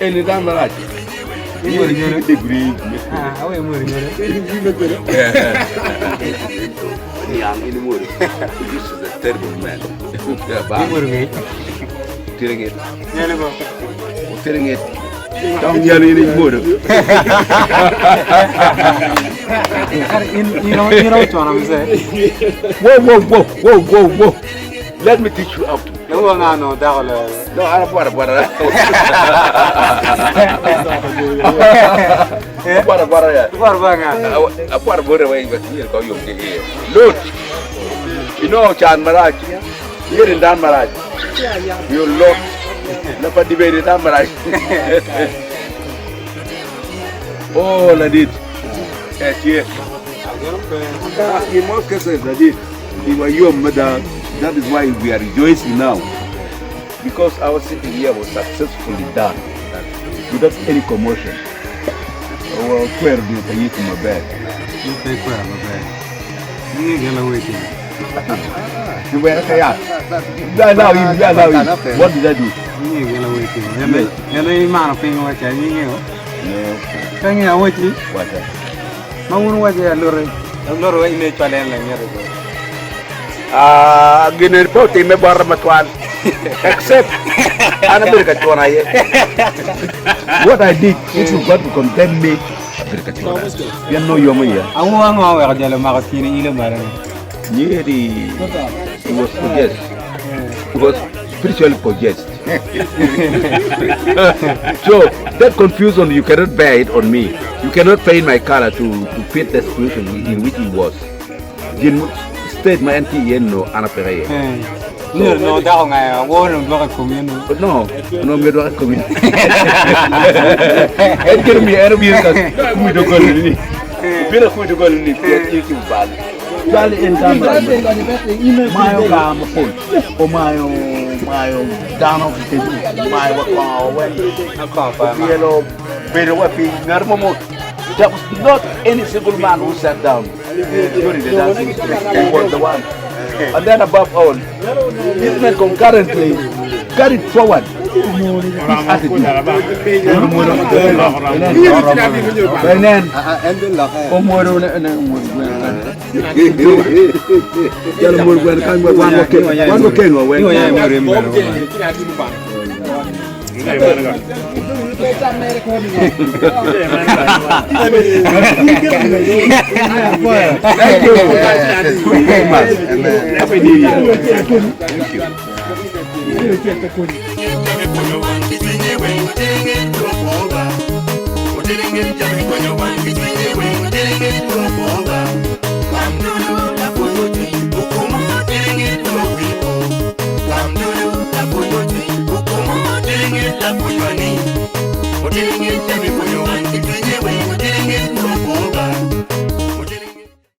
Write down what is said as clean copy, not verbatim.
Any damn right. You degree. Ah, we more. Young anymore. This is a terrible man. Telling it. Telling it. Don't yell anymore. You know what I'm saying? Whoa. Let me teach you how to. No, that No, I don't want Look, you know Chan Maraj, here in Dan Maraj. You look, never debated Dan Maraj. Oh, Ladid. Yes. In most cases, Ladid, you were your mother. That is why we are rejoicing now. Because our sitting here was successfully done without any commotion. Our prayer do not eat in my bed. You take care of my bed. You ain't gonna wait here. You were a kayak. What did I do? You ain't gonna wait here. You're man of thing what you know. Can you wait here? What? No one was there, Lord. Lord, I made challenge. Gini report me barra matwan. Except what I did, if you got to condemn me, you know your money. I want to wear the Maratini in the Maran. He was possessed. He was spiritually possessed. So that confusion, you cannot bear it on me. You cannot paint my color to fit the situation in which he was. State my auntie no anapere. No, down I won't block a community. But no, me don't come in. And get me enemy that we don't go in it. Feel like we don't go in it. You can bad. Jolly in Damba. My phone. Oh my down of the table. My yellow better weapon. There was not any single man who sat down during the dancing. He was the one. And then above all, this man concurrently carried forward his attitude. And then, Thank you.